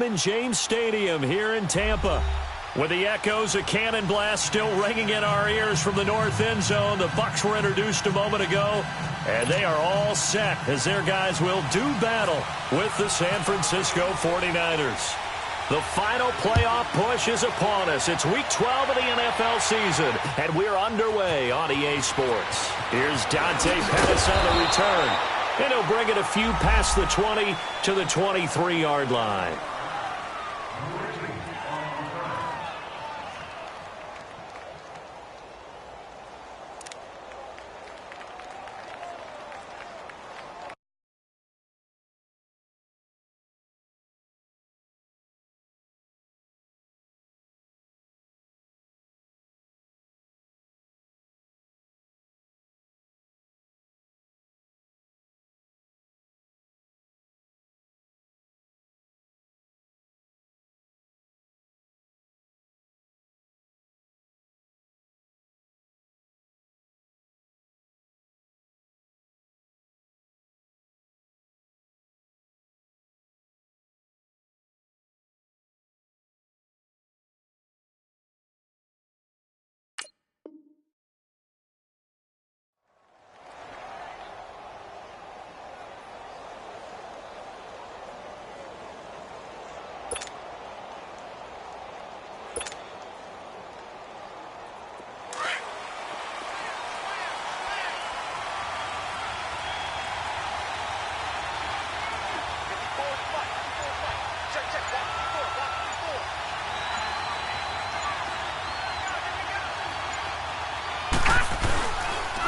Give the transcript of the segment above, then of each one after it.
Raymond James Stadium here in Tampa. With the echoes of cannon blast still ringing in our ears from the north end zone, the Bucs were introduced a moment ago, and they are all set as their guys will do battle with the San Francisco 49ers. The final playoff push is upon us. It's Week 12 of the NFL season, and we're underway on EA Sports. Here's Dante Pettis on the return, and he'll bring it a few past the 20 to the 23-yard line.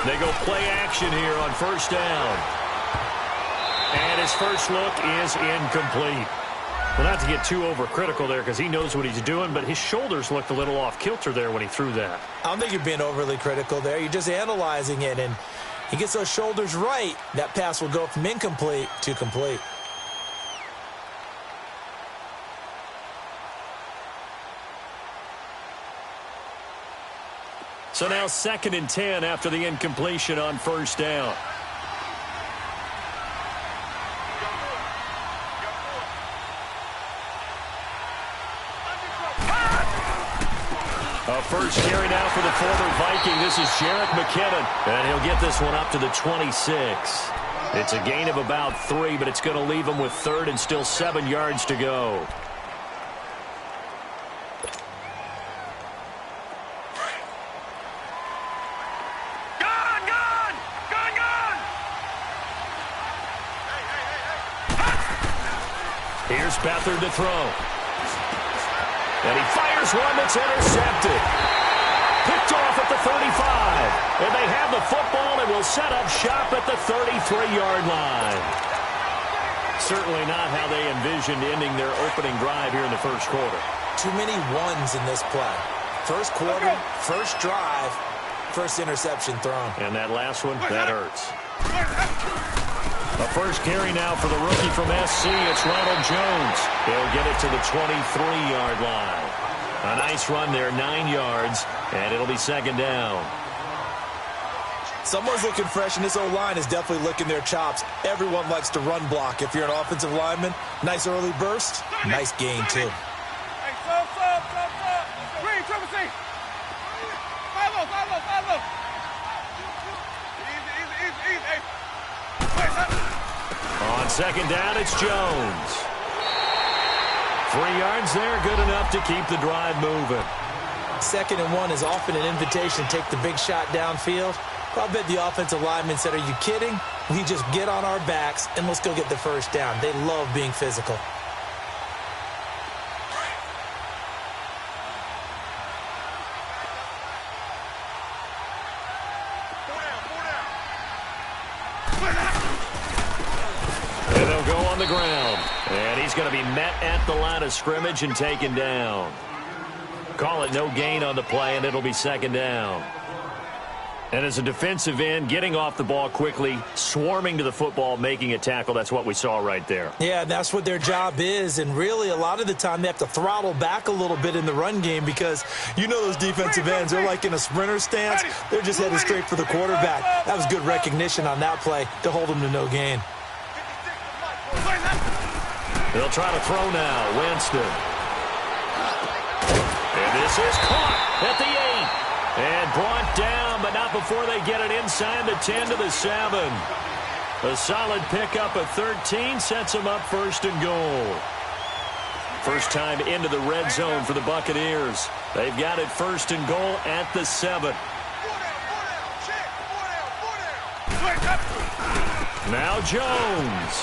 They go play action here on first down. And his first look is incomplete. Well, not to get too overcritical there because he knows what he's doing, but his shoulders looked a little off kilter there when he threw that. I don't think you're being overly critical there. You're just analyzing it, and he gets those shoulders right. That pass will go from incomplete to complete. So now 2nd and 10 after the incompletion on first down. A first carry now for the former Viking. This is Jerick McKinnon, and he'll get this one up to the 26. It's a gain of about 3, but it's going to leave him with 3rd and still 7 yards to go. Here's Beathard to throw. And he fires one that's intercepted. Picked off at the 35. And they have the football and will set up shop at the 33-yard line. Certainly not how they envisioned ending their opening drive here in the first quarter. Too many ones in this play. First quarter, first drive, first interception thrown. And that last one, that hurts. A first carry now for the rookie from SC. It's Ronald Jones. He'll get it to the 23-yard line. A nice run there, 9 yards, and it'll be 2nd down. Someone's looking fresh, and this O-line is definitely licking their chops. Everyone likes to run block. If you're an offensive lineman, nice early burst, nice gain, too. On 2nd down, it's Jones. 3 yards there, good enough to keep the drive moving. 2nd and 1 is often an invitation to take the big shot downfield. I bet the offensive lineman said, are you kidding? We just get on our backs and let's go get the first down. They love being physical. And they'll go on the ground. And he's going to be met at the line of scrimmage and taken down. Call it no gain on the play, and it'll be 2nd down. And as a defensive end, getting off the ball quickly, swarming to the football, making a tackle, that's what we saw right there. Yeah, that's what their job is. And really, a lot of the time, they have to throttle back a little bit in the run game because you know those defensive ends, they're like in a sprinter stance. They're just headed straight for the quarterback. That was good recognition on that play to hold them to no gain. They'll try to throw now. Winston. And this is caught at the 8. And brought down, but not before they get it inside the 10 to the 7. A solid pickup of 13 sets them up first and goal. First time into the red zone for the Buccaneers. They've got it first and goal at the 7. Now Jones.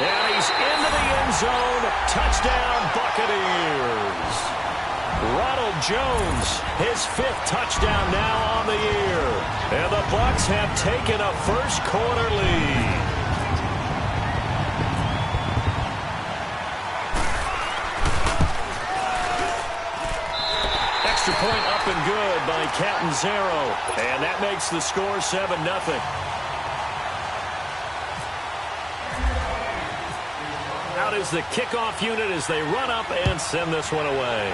And he's into the end zone. Touchdown, Buccaneers. Ronald Jones, his 5th touchdown now on the year. And the Bucs have taken a first quarter lead. Extra point up and good by Catanzaro. And that makes the score 7-0. Out is the kickoff unit as they run up and send this one away.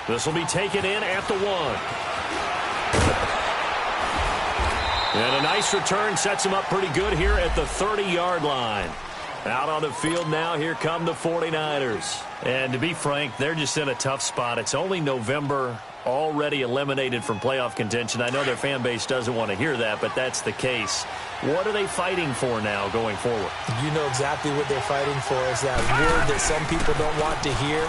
This will be taken in at the 1. And a nice return sets them up pretty good here at the 30-yard line. Out on the field now, here come the 49ers. And to be frank, they're just in a tough spot. It's only November, already eliminated from playoff contention. I know their fan base doesn't want to hear that, but that's the case. What are they fighting for now going forward? You know exactly what they're fighting for. Is that word that some people don't want to hear,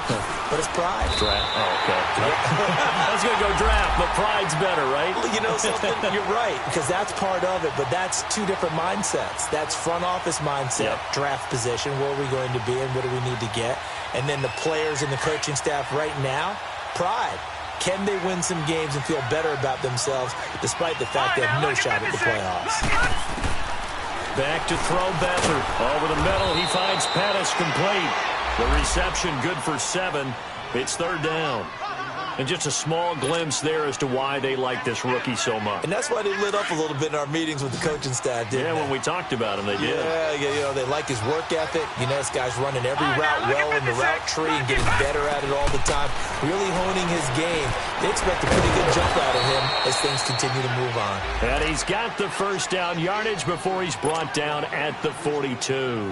but it's pride. Draft. Oh, okay. I was going to go draft, but pride's better, right? You know something? You're right, because that's part of it, but that's two different mindsets. That's front office mindset, draft position, where are we going to be and what do we need to get? And then the players and the coaching staff right now, pride. Can they win some games and feel better about themselves despite the fact they have no shot at the playoffs? Back to throw Beathard. Over the middle, he finds Pettis complete. The reception good for 7. It's 3rd down. And just a small glimpse there as to why they like this rookie so much. And that's why they lit up a little bit in our meetings with the coaching staff, didn't they? Yeah, when we talked about him, they did. Yeah, you know, they like his work ethic. You know, this guy's running every route well in the route tree and getting better at it all the time, really honing his game. They expect a pretty good jump out of him as things continue to move on. And he's got the first down yardage before he's brought down at the 42.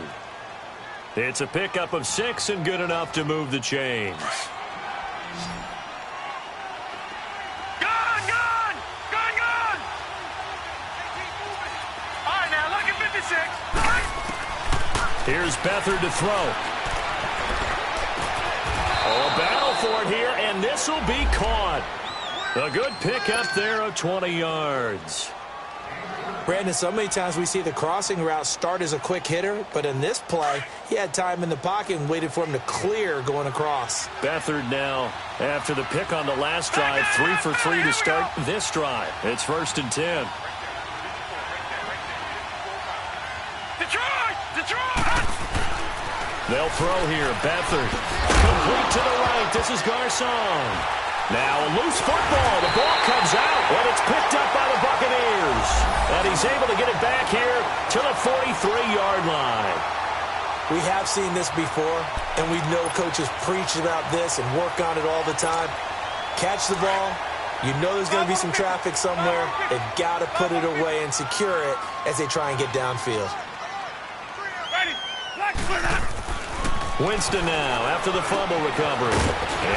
It's a pickup of 6 and good enough to move the chains. Here's Beathard to throw. Oh, a battle for it here, and this will be caught. A good pickup there of 20 yards. Brandon, so many times we see the crossing route start as a quick hitter, but in this play, he had time in the pocket and waited for him to clear going across. Beathard now, after the pick on the last drive, 3 for 3 to start this drive. It's 1st and 10. They'll throw here. Beathard. Complete to the right. This is Garcon. Now a loose football. The ball comes out, and it's picked up by the Buccaneers. And he's able to get it back here to the 43-yard line. We have seen this before, and we know coaches preach about this and work on it all the time. Catch the ball. You know there's going to be some traffic somewhere. They've got to put it away and secure it as they try and get downfield. Winston now after the fumble recovery.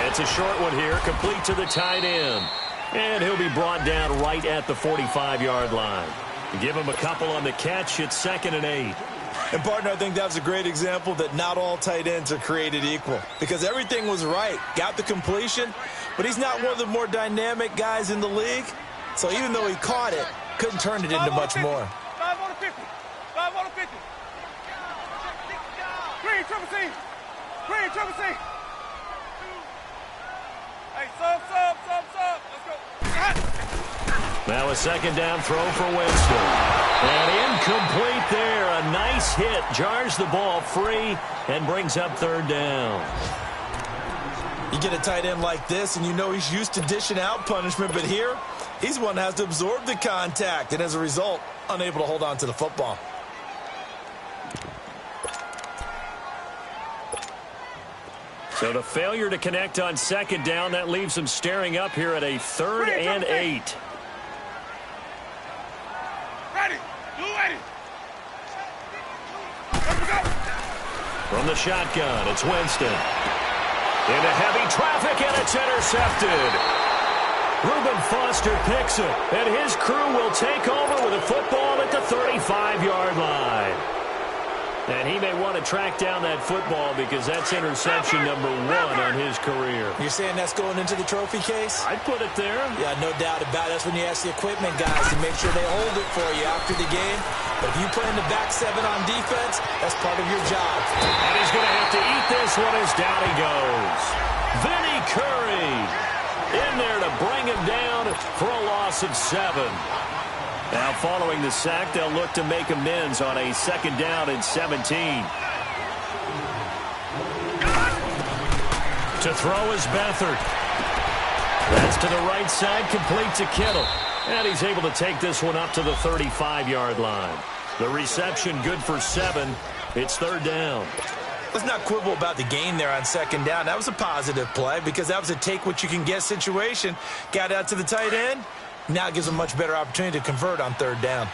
It's a short one here, complete to the tight end. And he'll be brought down right at the 45-yard line. Give him a couple on the catch. It's 2nd and 8. And, partner, I think that was a great example that not all tight ends are created equal. Because everything was right. Got the completion, but he's not one of the more dynamic guys in the league. So even though he caught it, couldn't turn it into much more. 5 on the 50. 5 on the 50. Green, triple C. Green, triple C. Hey, sub. Let's go. Now a 2nd down throw for Winston. And incomplete there. A nice hit. Jars the ball free and brings up 3rd down. You get a tight end like this, and you know he's used to dishing out punishment, but here, he's one that has to absorb the contact, and as a result, unable to hold on to the football. So the failure to connect on 2nd down, that leaves them staring up here at a 3rd and 8. Ready. You ready. From the shotgun, it's Winston. Into heavy traffic, and it's intercepted. Reuben Foster picks it, and his crew will take over with a football at the 35-yard line. And he may want to track down that football because that's interception number 1 on his career. You're saying that's going into the trophy case? I'd put it there. Yeah, no doubt about it. That's when you ask the equipment guys to make sure they hold it for you after the game. But if you play in the back 7 on defense, that's part of your job. And he's going to have to eat this one as down he goes. Vinnie Curry in there to bring him down for a loss of 7. Now, following the sack, they'll look to make amends on a 2nd down and 17. To throw is Beathard. That's to the right side, complete to Kittle. And he's able to take this one up to the 35-yard line. The reception good for 7. It's 3rd down. Let's not quibble about the gain there on 2nd down. That was a positive play because that was a take-what-you-can-get situation. Got out to the tight end. Now it gives them a much better opportunity to convert on 3rd down.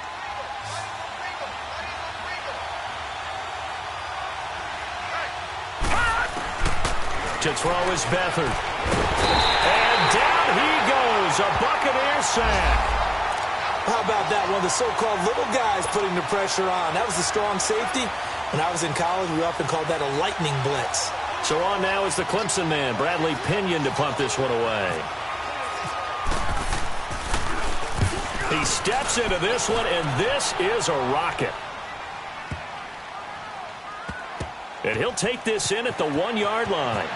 To throw is Beathard. And down he goes. A Buccaneer sack. How about that? One of the so-called little guys putting the pressure on. That was a strong safety. When I was in college, we often called that a lightning blitz. So on now is the Clemson man, Bradley Pinion, to punt this one away. He steps into this one, and this is a rocket. And he'll take this in at the 1-yard line.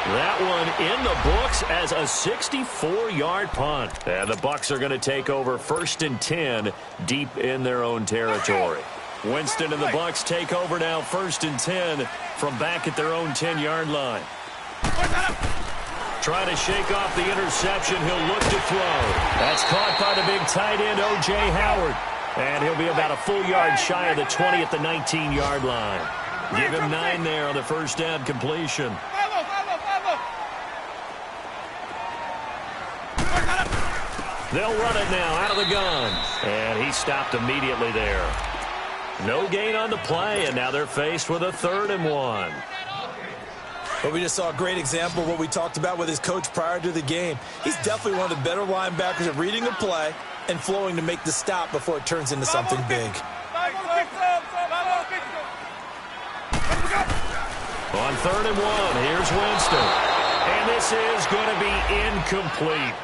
That one in the books as a 64-yard punt. And the Bucs are going to take over 1st and 10 deep in their own territory. Winston and the Bucs take over now 1st and 10 from back at their own 10-yard line. Trying to shake off the interception. He'll look to throw. That's caught by the big tight end, O.J. Howard. And he'll be about a full yard shy of the 20 at the 19-yard line. Give him 9 there on the 1st down completion. They'll run it now out of the gun. And he stopped immediately there. No gain on the play, and now they're faced with a 3rd and 1. But we just saw a great example of what we talked about with his coach prior to the game. He's definitely one of the better linebackers at reading a play and flowing to make the stop before it turns into something big. On 3rd and 1, here's Winston. And this is going to be incomplete.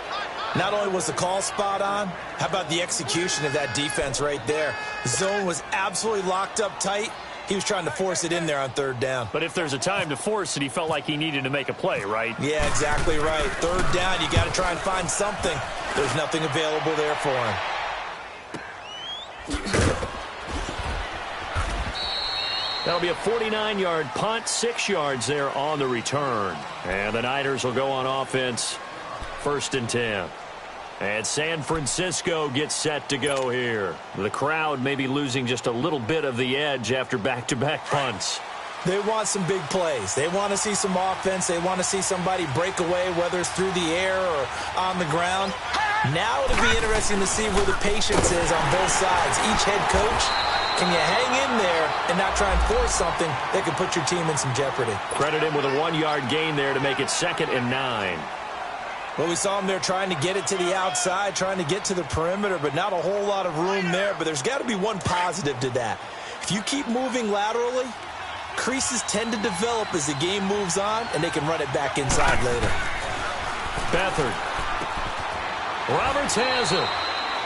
Not only was the call spot on, how about the execution of that defense right there? The zone was absolutely locked up tight. He was trying to force it in there on 3rd down. But if there's a time to force it, he felt like he needed to make a play, right? Yeah, exactly right. 3rd down, you got to try and find something. There's nothing available there for him. That'll be a 49-yard punt, 6 yards there on the return. And the Niners will go on offense, 1st and 10. And San Francisco gets set to go here. The crowd may be losing just a little bit of the edge after back-to-back punts. They want some big plays. They want to see some offense. They want to see somebody break away, whether it's through the air or on the ground. Now it'll be interesting to see where the patience is on both sides. Each head coach, can you hang in there and not try and force something that could put your team in some jeopardy? Credit him with a 1-yard gain there to make it 2nd and 9. Well, we saw him there trying to get it to the outside, trying to get to the perimeter, but not a whole lot of room there. But there's got to be one positive to that. If you keep moving laterally, creases tend to develop as the game moves on, and they can run it back inside later. Beathard. Roberts has it.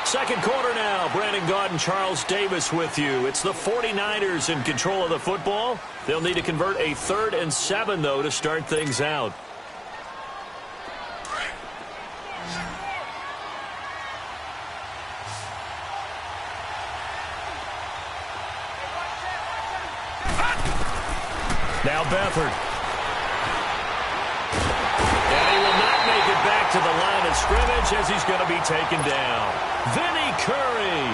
2nd quarter now. Brandon Gaudin and Charles Davis with you. It's the 49ers in control of the football. They'll need to convert a 3rd and 7, though, to start things out. Now Beathard. And he will not make it back to the line of scrimmage as he's going to be taken down. Vinnie Curry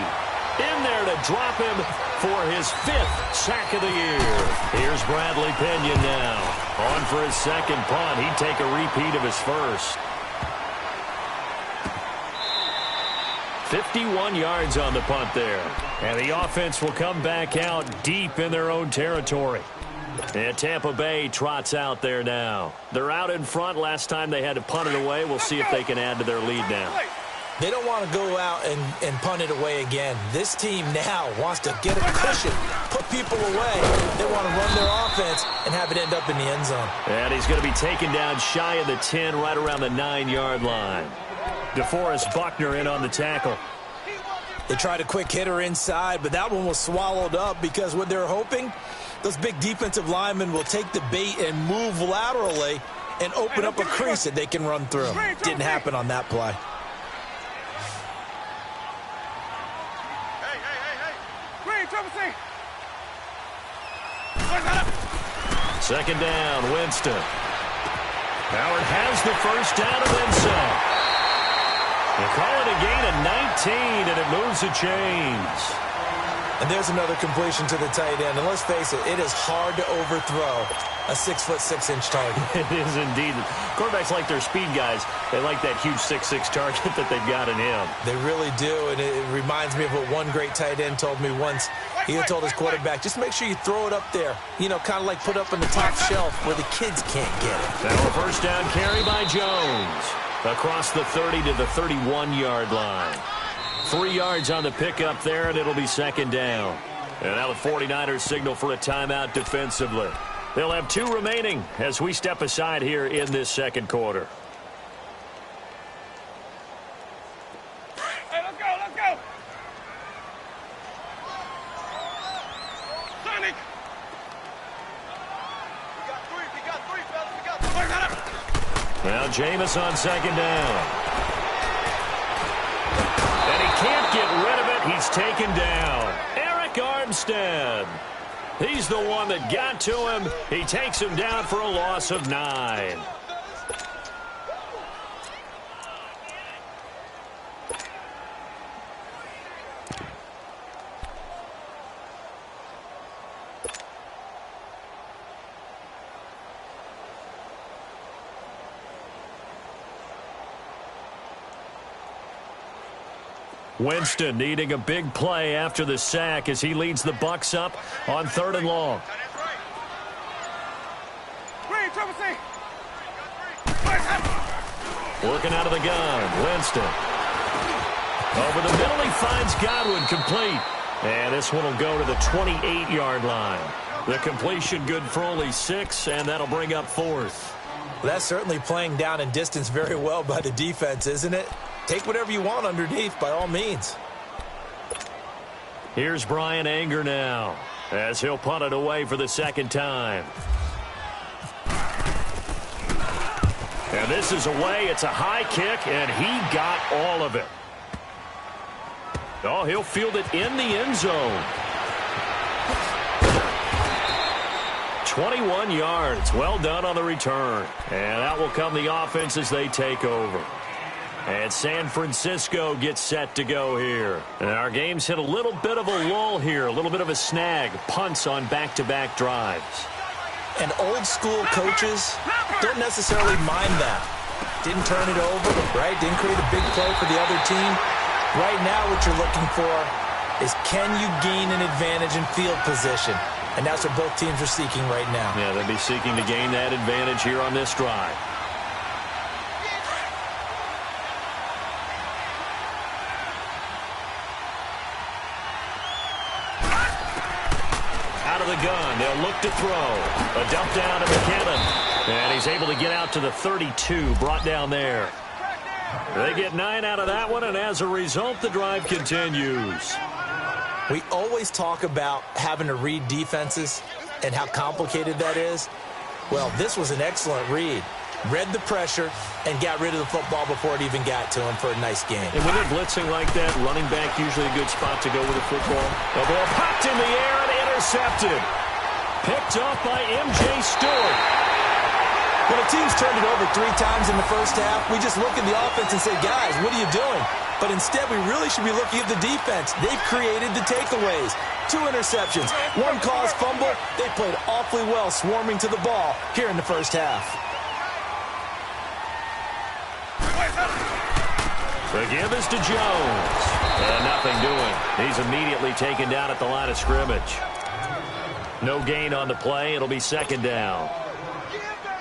in there to drop him for his 5th sack of the year. Here's Bradley Pinion now. On for his 2nd punt. He'd take a repeat of his 1st. 51 yards on the punt there. And the offense will come back out deep in their own territory. And Tampa Bay trots out there now. They're out in front. Last time they had to punt it away. We'll see if they can add to their lead now. They don't want to go out and punt it away again. This team now wants to get a cushion, put people away. They want to run their offense and have it end up in the end zone. And he's going to be taken down shy of the 10, right around the 9-yard line. DeForest Buckner in on the tackle. They tried a quick hitter inside, but that one was swallowed up because what they're hoping, those big defensive linemen will take the bait and move laterally and open up a crease that they can run through. Didn't happen on that play. Second down, Winston. Howard has the first down and then some. They call it a gain of 19, and it moves the chains. And there's another completion to the tight end. And let's face it, it is hard to overthrow a 6'6" target. It is indeed. Quarterbacks like their speed guys. They like that huge 6'6" target that they've got in him. They really do, and it reminds me of what one great tight end told me once. He had told his quarterback, just make sure you throw it up there. You know, kind of like put up on the top shelf where the kids can't get it. Now a first down carry by Jones. Across the 30 to the 31-yard line. 3 yards on the pickup there, and it'll be second down. And now the 49ers signal for a timeout defensively. They'll have 2 remaining as we step aside here in this second quarter. Hey, let's go, let's go. Sonic. We got three, fellas. We got 3. Now Jameis on second down. And he can't get rid of it. He's taken down. Eric Armstead. He's the one that got to him. He takes him down for a loss of 9. Winston needing a big play after the sack as he leads the Bucs up on 3rd and long. Working out of the gun, Winston. Over the middle, he finds Godwin, complete. And this one will go to the 28-yard line. The completion good for only 6, and that'll bring up 4th. Well, that's certainly playing down and distance very well by the defense, isn't it? Take whatever you want underneath, by all means. Here's Brian Anger now, as he'll punt it away for the second time. And this is away. It's a high kick, and he got all of it. Oh, he'll field it in the end zone. 21 yards. Well done on the return. And that will come the offense as they take over. And San Francisco gets set to go here. And our game's hit a little bit of a lull here, a little bit of a snag. Punts on back-to-back drives. And old-school coaches don't necessarily mind that. Didn't turn it over, right? Didn't create a big play for the other team. Right now what you're looking for is can you gain an advantage in field position? And that's what both teams are seeking right now. Yeah, they'll be seeking to gain that advantage here on this drive. Out of the gun, they'll look to throw. A dump down to McKinnon. And he's able to get out to the 32, brought down there. They get 9 out of that one, and as a result, the drive continues. We always talk about having to read defenses and how complicated that is. Well, this was an excellent read. Read the pressure and got rid of the football before it even got to him for a nice game. And when they're blitzing like that, running back usually a good spot to go with the football. The ball popped in the air and intercepted. Picked off by M.J. Stewart. When a team's turned it over 3 times in the first half, we just look at the offense and say, guys, what are you doing? But instead, we really should be looking at the defense. They've created the takeaways. 2 interceptions, 1 caused fumble. They played awfully well swarming to the ball here in the first half. The give is to Jones. And nothing doing. He's immediately taken down at the line of scrimmage. No gain on the play. It'll be second down.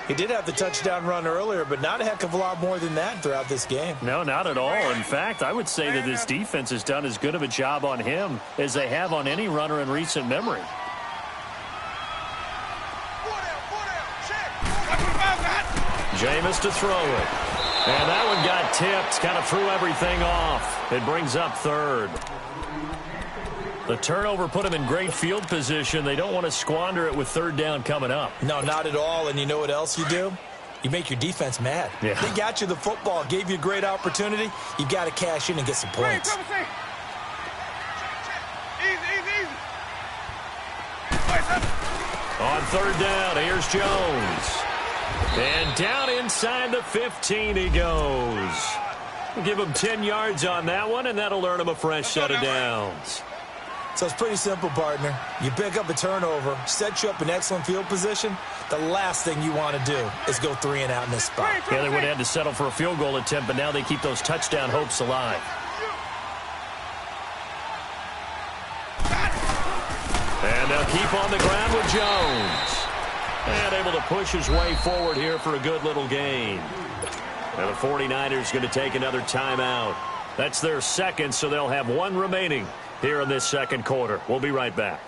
He did have the touchdown run earlier, but not a heck of a lot more than that throughout this game. No, not at all. In fact, I would say that this defense has done as good of a job on him as they have on any runner in recent memory. Jameis to throw it. And that one got tipped, kind of threw everything off. It brings up third. The turnover put him in great field position. They don't want to squander it with third down coming up. No, not at all. And you know what else you do? You make your defense mad. Yeah. They got you the football, gave you a great opportunity. You got to cash in and get some points. On third down, here's Jones. And down inside the 15 he goes. Give him 10 yards on that one, and that'll earn him a fresh set of downs. So it's pretty simple, partner. You pick up a turnover, set you up in excellent field position. The last thing you want to do is go 3 and out in this spot. Yeah, they would have had to settle for a field goal attempt, but now they keep those touchdown hopes alive. And they'll keep on the ground with Jones. And able to push his way forward here for a good little gain. And the 49ers going to take another timeout. That's their second, so they'll have one remaining here in this second quarter. We'll be right back.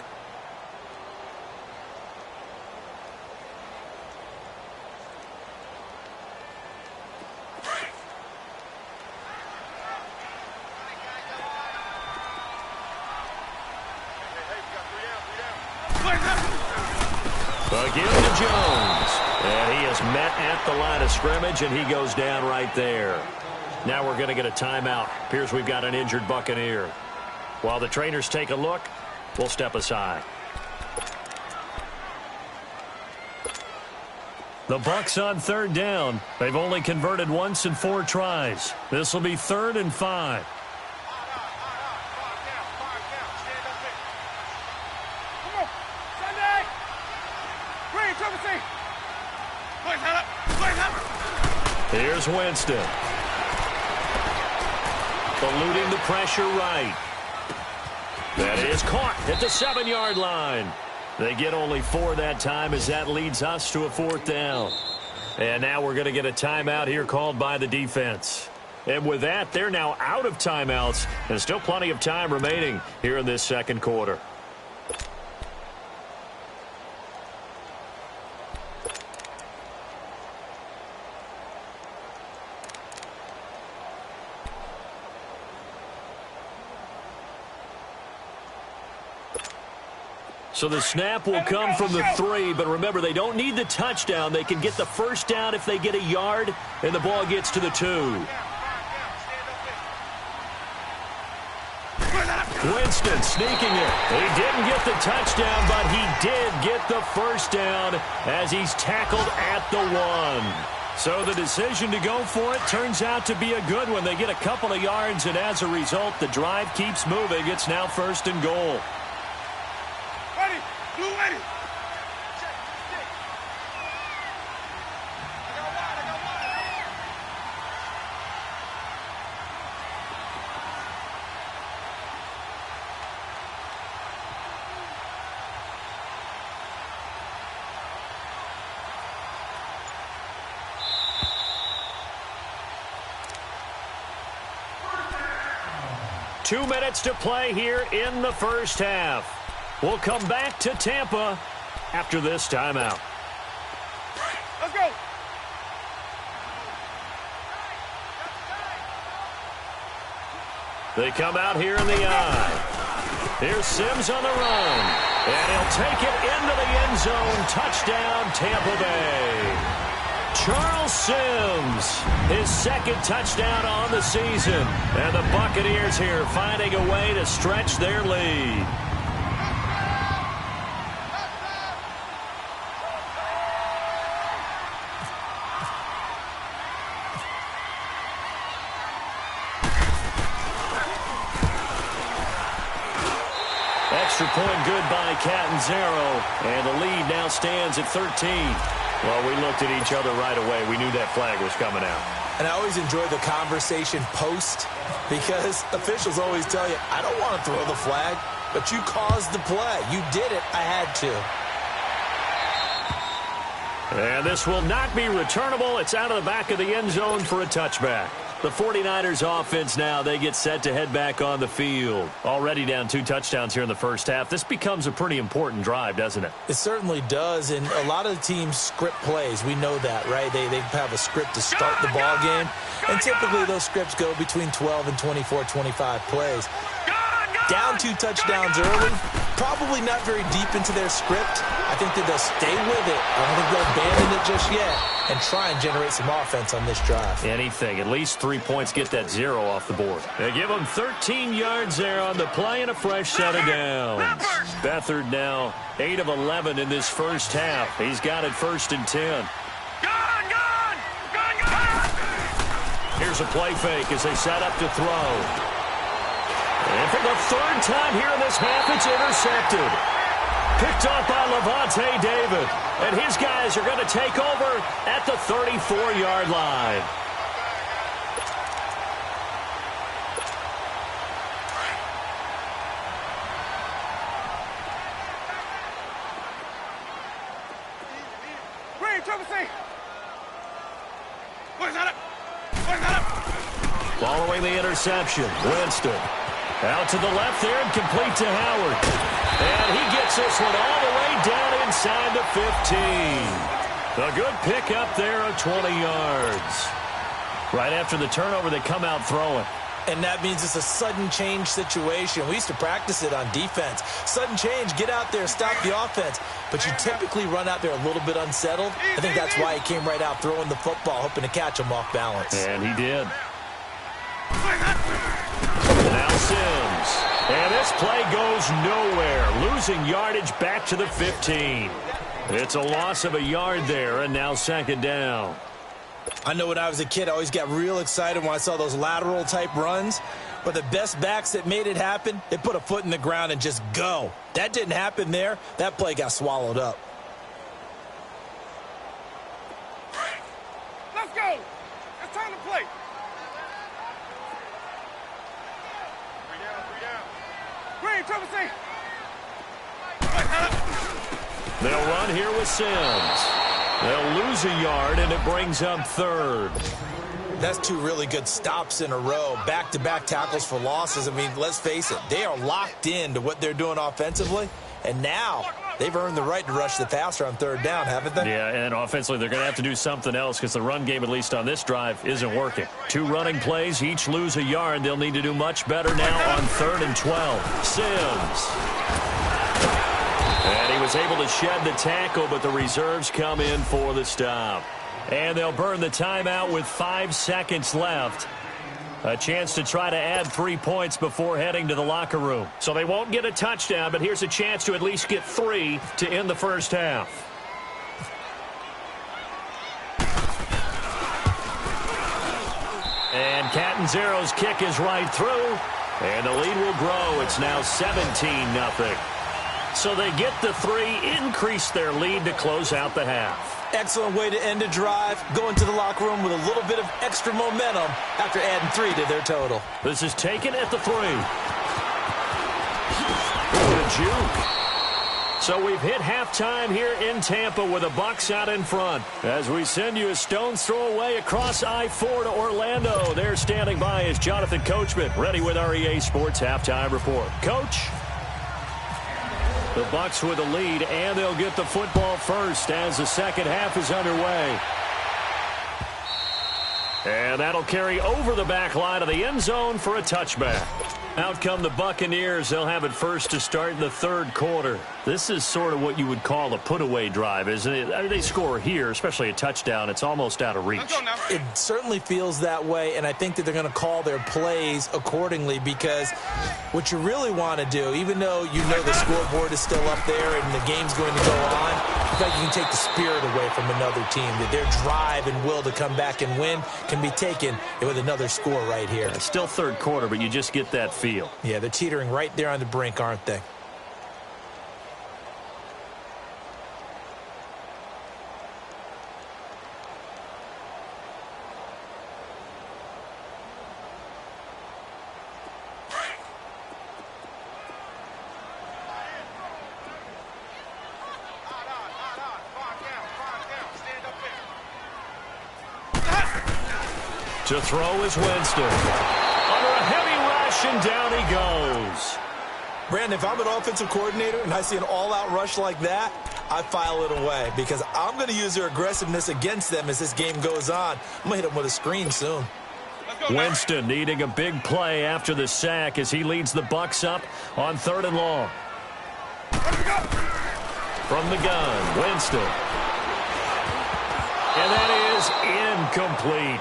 Again to Jones. And he is met at the line of scrimmage, and he goes down right there. Now we're going to get a timeout. Appears we've got an injured Buccaneer. While the trainers take a look, we'll step aside. The Bucs on third down. They've only converted once in 4 tries. This will be 3rd and 5. Here's Winston. Eluding the pressure right. That is caught at the 7-yard line. They get only 4 that time as that leads us to a 4th down. And now we're going to get a timeout here called by the defense. And with that, they're now out of timeouts. And still plenty of time remaining here in this second quarter. So the snap will come from the 3, but remember, they don't need the touchdown. They can get the first down if they get a yard, and the ball gets to the 2. Winston sneaking it. He didn't get the touchdown, but he did get the first down as he's tackled at the 1. So the decision to go for it turns out to be a good one. They get a couple of yards, and as a result, the drive keeps moving. It's now 1st and goal. Blue ready. Two minutes to play here in the first half. We'll come back to Tampa after this timeout. Let's go. They come out here in the eye. Here's Sims on the run. And he'll take it into the end zone. Touchdown, Tampa Bay. Charles Sims, his 2nd touchdown on the season. And the Buccaneers here finding a way to stretch their lead. Extra point good by Catanzaro, and the lead now stands at 13. Well, we looked at each other right away. We knew that flag was coming out. And I always enjoy the conversation post because officials always tell you, I don't want to throw the flag, but you caused the play. You did it. I had to. And this will not be returnable. It's out of the back of the end zone for a touchback. The 49ers offense now, they get set to head back on the field. Already down 2 touchdowns here in the first half. This becomes a pretty important drive, doesn't it? It certainly does, and a lot of the teams script plays. We know that, right? They have a script to start the ball game, and typically those scripts go between 12 and 24, 25 plays. Down 2 touchdowns early, probably not very deep into their script. I think that they'll stay with it. I don't think they'll abandon it just yet and try and generate some offense on this drive. Anything. At least 3 points, get that 0 off the board. They give them 13 yards there on the play and a fresh set of downs. Beathard now 8 of 11 in this first half. He's got it 1st and 10. Here's a play fake as they set up to throw. And for the 3rd time here in this half, it's intercepted. Picked off by Levante David. And his guys are going to take over at the 34-yard line. Following the interception, Winston. Out to the left there and complete to Howard. And he gets this one all the way down inside the 15. A good pick up there of 20 yards. Right after the turnover, they come out throwing. And that means it's a sudden change situation. We used to practice it on defense. Sudden change, get out there, stop the offense. But you typically run out there a little bit unsettled. I think that's why he came right out throwing the football, hoping to catch him off balance. And he did. Now Sims. And this play goes nowhere. Losing yardage back to the 15. It's a loss of a yard there, and now 2nd down. I know when I was a kid, I always got real excited when I saw those lateral-type runs. But the best backs that made it happen, they put a foot in the ground and just go. That didn't happen there. That play got swallowed up. Let's go. It's time to play. 3 down. They'll run here with Sims. They'll lose a yard, and it brings up 3rd. That's 2 really good stops in a row. Back-to-back tackles for losses. I mean, let's face it, they are locked into what they're doing offensively. And now they've earned the right to rush the passer on 3rd down, haven't they? Yeah, and offensively, they're going to have to do something else because the run game, at least on this drive, isn't working. 2 running plays, each lose a yard. They'll need to do much better now on 3rd and 12. Sims. And he was able to shed the tackle, but the reserves come in for the stop. And they'll burn the timeout with 5 seconds left. A chance to try to add 3 points before heading to the locker room. So they won't get a touchdown, but here's a chance to at least get 3 to end the first half. And Catanzaro's kick is right through. And the lead will grow. It's now 17-0. So they get the 3, increase their lead to close out the half. Excellent way to end a drive. Go into the locker room with a little bit of extra momentum after adding 3 to their total. This is taken at the 3. What a juke. So we've hit halftime here in Tampa with the Bucs out in front. As we send you a stone's throw away across I-4 to Orlando. There standing by is Jonathan Coachman, ready with our EA Sports Halftime Report. Coach? The Bucs with a lead, and they'll get the football first as the second half is underway. And that'll carry over the back line of the end zone for a touchback. Out come the Buccaneers. They'll have it first to start in the 3rd quarter. This is sort of what you would call a put-away drive, isn't it? I mean, they score here, especially a touchdown. It's almost out of reach. It certainly feels that way, and I think that they're going to call their plays accordingly because what you really want to do, even though you know the scoreboard is still up there and the game's going to go on, I feel like you can take the spirit away from another team, that their drive and will to come back and win can be taken with another score right here. Yeah, still 3rd quarter, but you just get that feel. Yeah, they're teetering right there on the brink, aren't they? To throw is Winston. Under a heavy rush, and down he goes. Brandon, if I'm an offensive coordinator and I see an all-out rush like that, I file it away because I'm going to use their aggressiveness against them as this game goes on. I'm going to hit them with a screen soon. Winston needing a big play after the sack as he leads the Bucs up on 3rd and long. From the gun, Winston. And that is incomplete.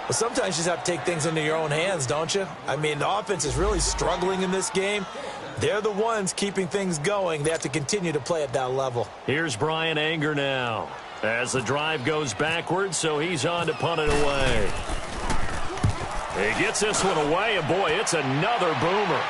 Well, sometimes you just have to take things into your own hands, don't you? I mean, the offense is really struggling in this game. They're the ones keeping things going. They have to continue to play at that level. Here's Brian Anger now as the drive goes backwards, so he's on to punt it away. He gets this one away, and boy, it's another boomer.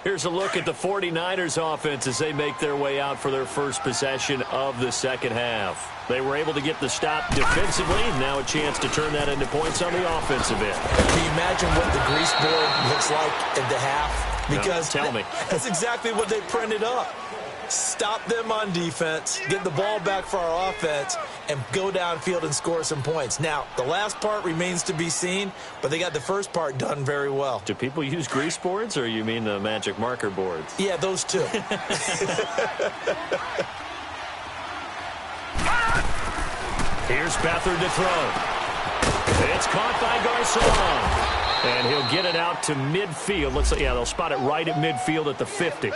Here's a look at the 49ers offense as they make their way out for their first possession of the second half. They were able to get the stop defensively. Now a chance to turn that into points on the offensive end. Can you imagine what the grease board looks like at the half? Because no, tell me. That's exactly what they printed up. Stop them on defense, get the ball back for our offense, and go downfield and score some points. Now, the last part remains to be seen, but they got the first part done very well. Do people use grease boards, or you mean the magic marker boards? Yeah, those two. Here's Beathard to throw. It's caught by Garcon. And he'll get it out to midfield. Looks like, yeah, they'll spot it right at midfield at the 50.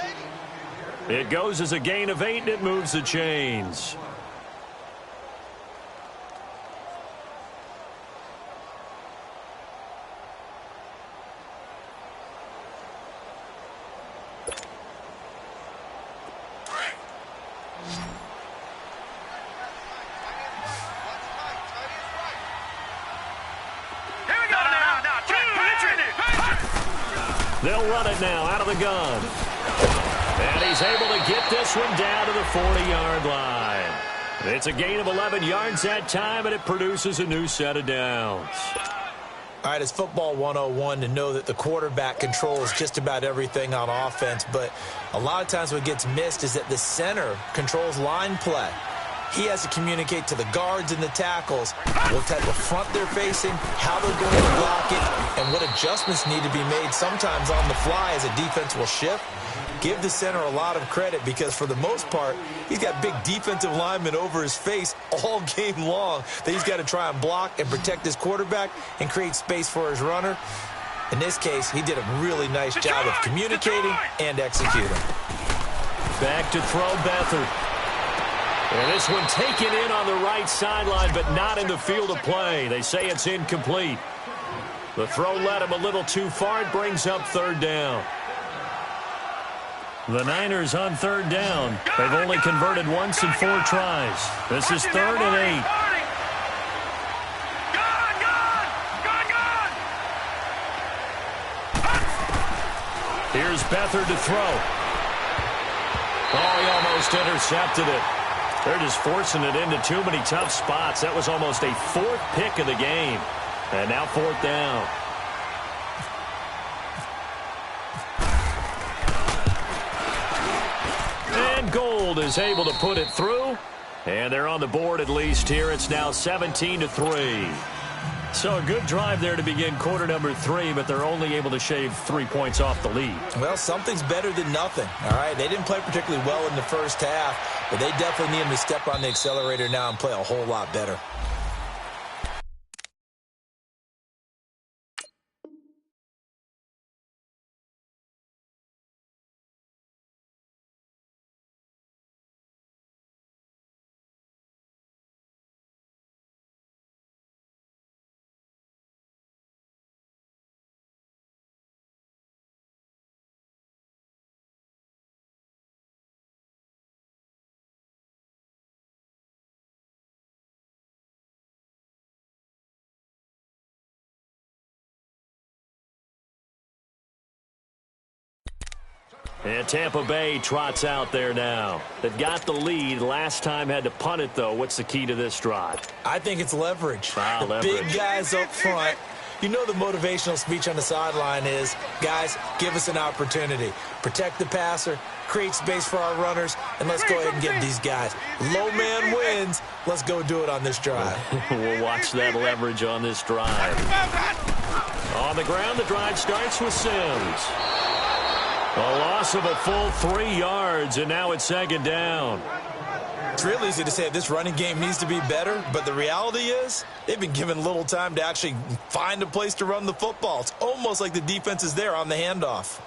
It goes as a gain of 8, and it moves the chains. They'll run it now out of the gun. And he's able to get this one down to the 40-yard line. It's a gain of 11 yards that time, and it produces a new set of downs. All right, it's football 101 to know that the quarterback controls just about everything on offense, but a lot of times what gets missed is that the center controls line play. He has to communicate to the guards and the tackles what type of front they're facing, how they're going to block it, and what adjustments need to be made sometimes on the fly as a defense will shift. Give the center a lot of credit because for the most part, he's got big defensive linemen over his face all game long that he's got to try and block and protect his quarterback and create space for his runner. In this case, he did a really nice job of communicating and executing. Back to throw Beathard. And this one taken in on the right sideline, but not in the field of play. They say it's incomplete. The throw led him a little too far. It brings up 3rd down. The Niners on 3rd down. They've only converted once in 4 tries. This is 3rd and 8. Here's Beathard to throw. Oh, he almost intercepted it. They're just forcing it into too many tough spots. That was almost a 4th pick of the game. And now 4th down. And Gold is able to put it through. And they're on the board at least here. It's now 17-3. So a good drive there to begin quarter number 3, but they're only able to shave 3 points off the lead. Well, something's better than nothing, all right? They didn't play particularly well in the first half, but they definitely need them to step on the accelerator now and play a whole lot better. And Tampa Bay trots out there now. They've got the lead. Last time had to punt it, though. What's the key to this drive? I think it's leverage. The leverage. Big guys up front. You know the motivational speech on the sideline is, guys, give us an opportunity. Protect the passer, create space for our runners, and let's go ahead and get these guys. Low man wins. Let's go do it on this drive. We'll watch that leverage on this drive. On the ground, the drive starts with Sims. A loss of a full 3 yards, and now it's second down. It's real easy to say this running game needs to be better, but the reality is they've been given little time to actually find a place to run the football. It's almost like the defense is there on the handoff.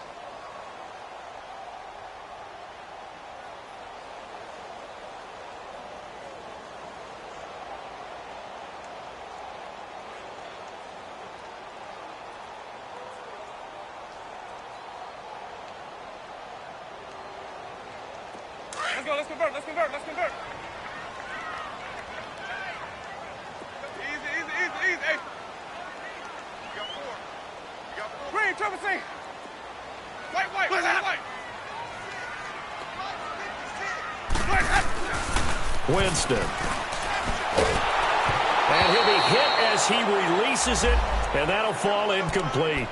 Let's convert. Easy. Hey. You got 4. Green, Trevor, see. White. Winston. And he'll be hit as he releases it, and that'll fall incomplete.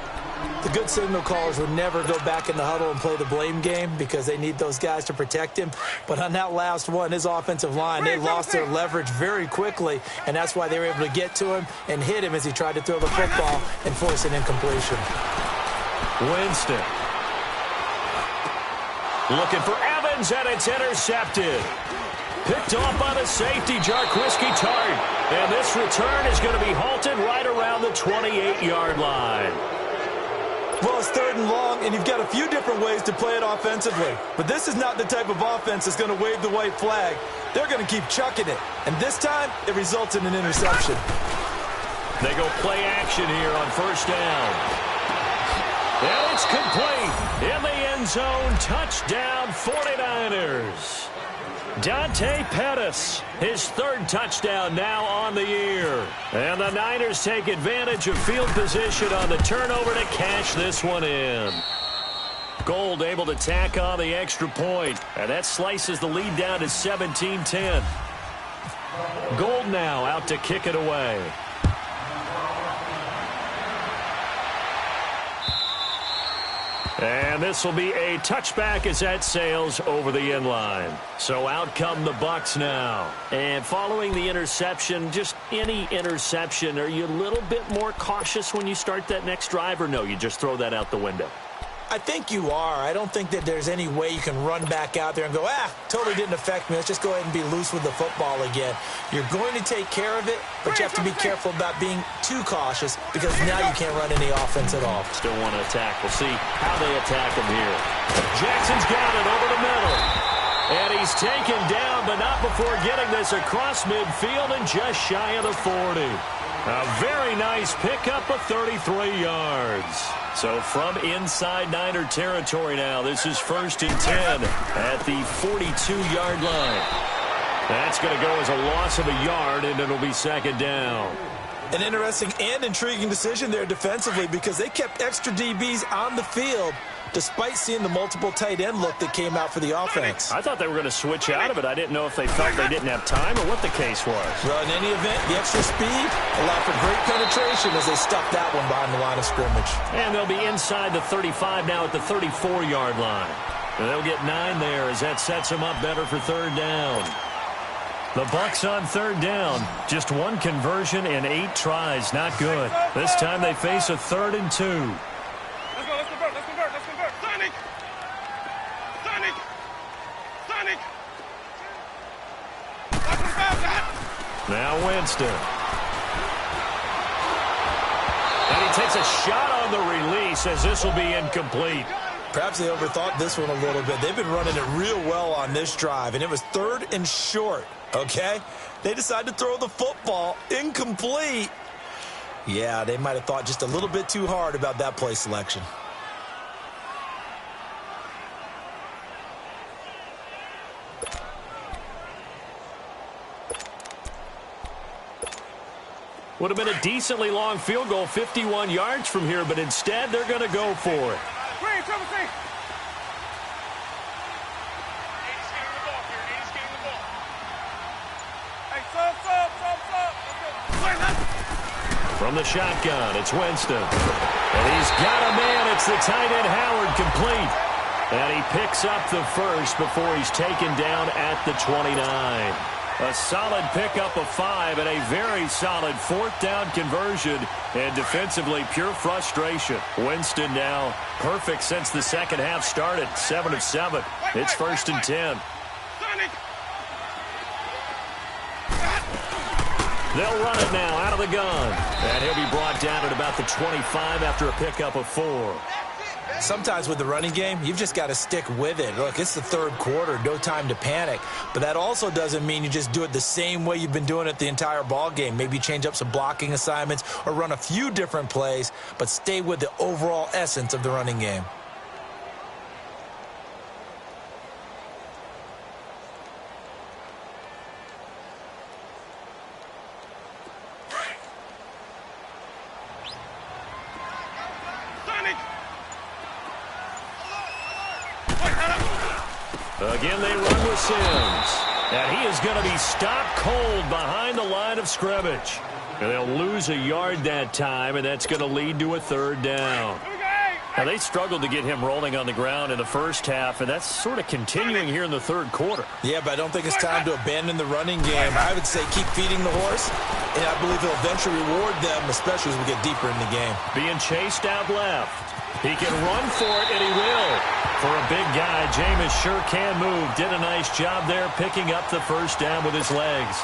The good signal callers would never go back in the huddle and play the blame game because they need those guys to protect him. But on that last one, his offensive line, they lost their leverage very quickly, and that's why they were able to get to him and hit him as he tried to throw the football and force an incompletion. Winston. Looking for Evans, and it's intercepted. Picked off by the safety, Jarquiski Tart. And this return is going to be halted right around the 28-yard line. Well, it's 3rd and long, and you've got a few different ways to play it offensively. But this is not the type of offense that's going to wave the white flag. They're going to keep chucking it. And this time, it results in an interception. They go play action here on first down. And it's complete. In the end zone, touchdown 49ers. Dante Pettis, his 3rd touchdown now on the year. And the Niners take advantage of field position on the turnover to cash this one in. Gold able to tack on the extra point, and that slices the lead down to 17-10. Gold now out to kick it away. And this will be a touchback as that sails over the end line. So out come the Bucs now. And following the interception, just any interception, are you a little bit more cautious when you start that next drive, or no, you just throw that out the window? I think you are. I don't think that there's any way you can run back out there and go, totally didn't affect me. Let's just go ahead and be loose with the football again. You're going to take care of it, but you have to be careful about being too cautious because now you can't run any offense at all. Still want to attack. We'll see how they attack him here. Jackson's got it over the middle. And he's taken down, but not before getting this across midfield and just shy of the 40. A very nice pickup of 33 yards. So from inside Niner territory now, this is 1st and 10 at the 42-yard line. That's going to go as a loss of a yard, and it'll be 2nd down. An interesting and intriguing decision there defensively because they kept extra DBs on the field despite seeing the multiple tight end look that came out for the offense. I thought they were going to switch out of it. I didn't know if they felt they didn't have time or what the case was. Well, in any event, the extra speed allowed for great penetration as they stuffed that one behind the line of scrimmage. And they'll be inside the 35 now at the 34-yard line. And they'll get 9 there as that sets them up better for 3rd down. The Bucs on 3rd down. Just 1 conversion in 8 tries. Not good. This time they face a 3rd and 2. Let's convert. Sonic. Now Winston. And he takes a shot on the release as this will be incomplete. Perhaps they overthought this one a little bit. They've been running it real well on this drive, and it was 3rd and short, okay? They decided to throw the football incomplete. Yeah, they might have thought just a little bit too hard about that play selection. Would have been a decently long field goal, 51 yards from here, but instead they're going to go for it. From the shotgun, it's Winston. And he's got a man. It's the tight end, Howard, complete. And he picks up the first before he's taken down at the 29. A solid pickup of 5 and a very solid fourth down conversion. And defensively, pure frustration. Winston now perfect since the second half started. 7 of 7. It's 1st and 10. They'll run it now out of the gun. And he'll be brought down at about the 25 after a pickup of 4. Sometimes with the running game, you've just got to stick with it. Look, it's the third quarter, no time to panic. But that also doesn't mean you just do it the same way you've been doing it the entire ball game. Maybe change up some blocking assignments or run a few different plays, but stay with the overall essence of the running game. Again, they run with Sims. And he is going to be stopped cold behind the line of scrimmage. And they'll lose a yard that time, and that's going to lead to a 3rd down. Now, they struggled to get him rolling on the ground in the first half, and that's sort of continuing here in the third quarter. Yeah, but I don't think it's time to abandon the running game. I would say keep feeding the horse, and I believe he'll eventually reward them, especially as we get deeper in the game. Being chased out left. He can run for it, and he will. For a big guy, Jameis sure can move. Did a nice job there picking up the first down with his legs.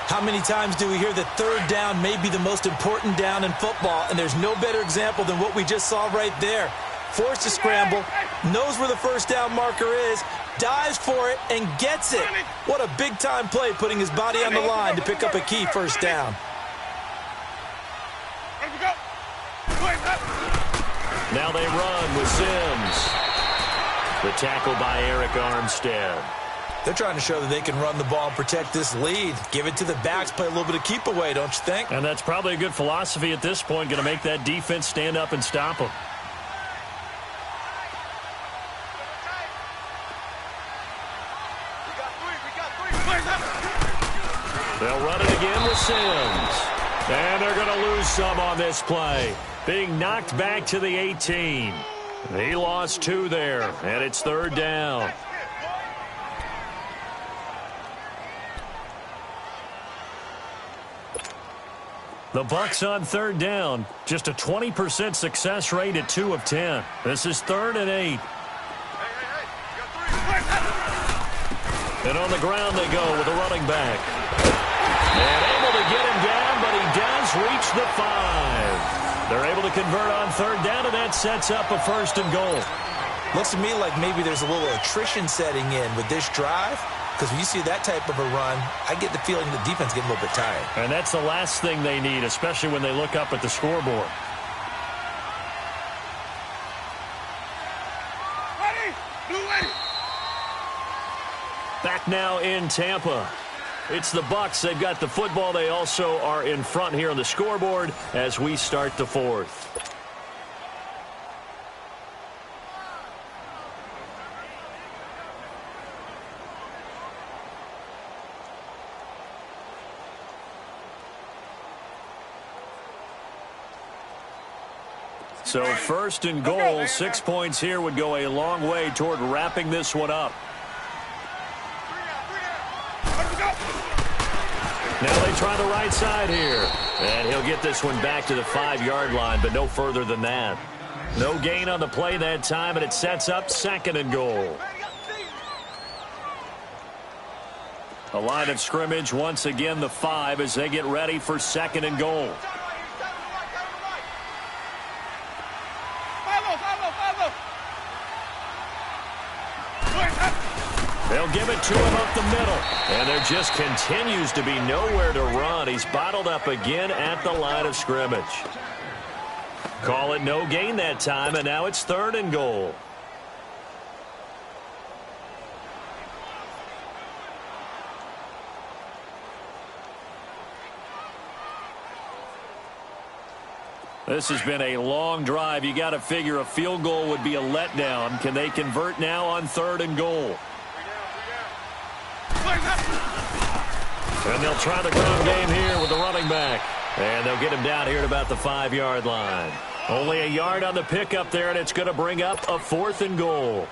How many times do we hear that third down may be the most important down in football, and there's no better example than what we just saw right there. Forced to scramble, knows where the first down marker is, dives for it, and gets it. What a big-time play, putting his body on the line to pick up a key first down. Now they run with Sims. The tackle by Eric Armstead. They're trying to show that they can run the ball and protect this lead. Give it to the backs, play a little bit of keep away, don't you think? And that's probably a good philosophy at this point, going to make that defense stand up and stop them. They'll run it again with Sims. And they're going to lose some on this play. Being knocked back to the 18. He lost 2 there, and it's 3rd down. The Bucs on 3rd down. Just a 20% success rate at 2 of 10. This is 3rd and 8. And on the ground they go with a running back. And able to get him down, but he does reach the 5. They're able to convert on 3rd down, and that sets up a 1st and goal. Looks to me like maybe there's a little attrition setting in with this drive, because when you see that type of a run, I get the feeling the defense getting a little bit tired. And that's the last thing they need, especially when they look up at the scoreboard. Back now in Tampa. It's the Bucs. They've got the football. They also are in front here on the scoreboard as we start the 4th. So 1st and goal, 6 points here would go a long way toward wrapping this one up. Now they try the right side here. And he'll get this one back to the 5-yard line, but no further than that. No gain on the play that time, and it sets up 2nd and goal. A line of scrimmage, once again the 5 as they get ready for 2nd and goal. They'll give it to him up the middle. And there just continues to be nowhere to run. He's bottled up again at the line of scrimmage. Call it no gain that time, and now it's 3rd and goal. This has been a long drive. You got to figure a field goal would be a letdown. Can they convert now on 3rd and goal? And they'll try the ground game here with the running back. And they'll get him down here at about the 5-yard line. Only a yard on the pickup there, and it's going to bring up a 4th and goal.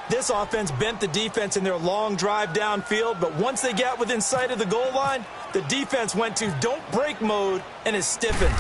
This offense bent the defense in their long drive downfield, but once they got within sight of the goal line, the defense went to don't break mode and is stiffened.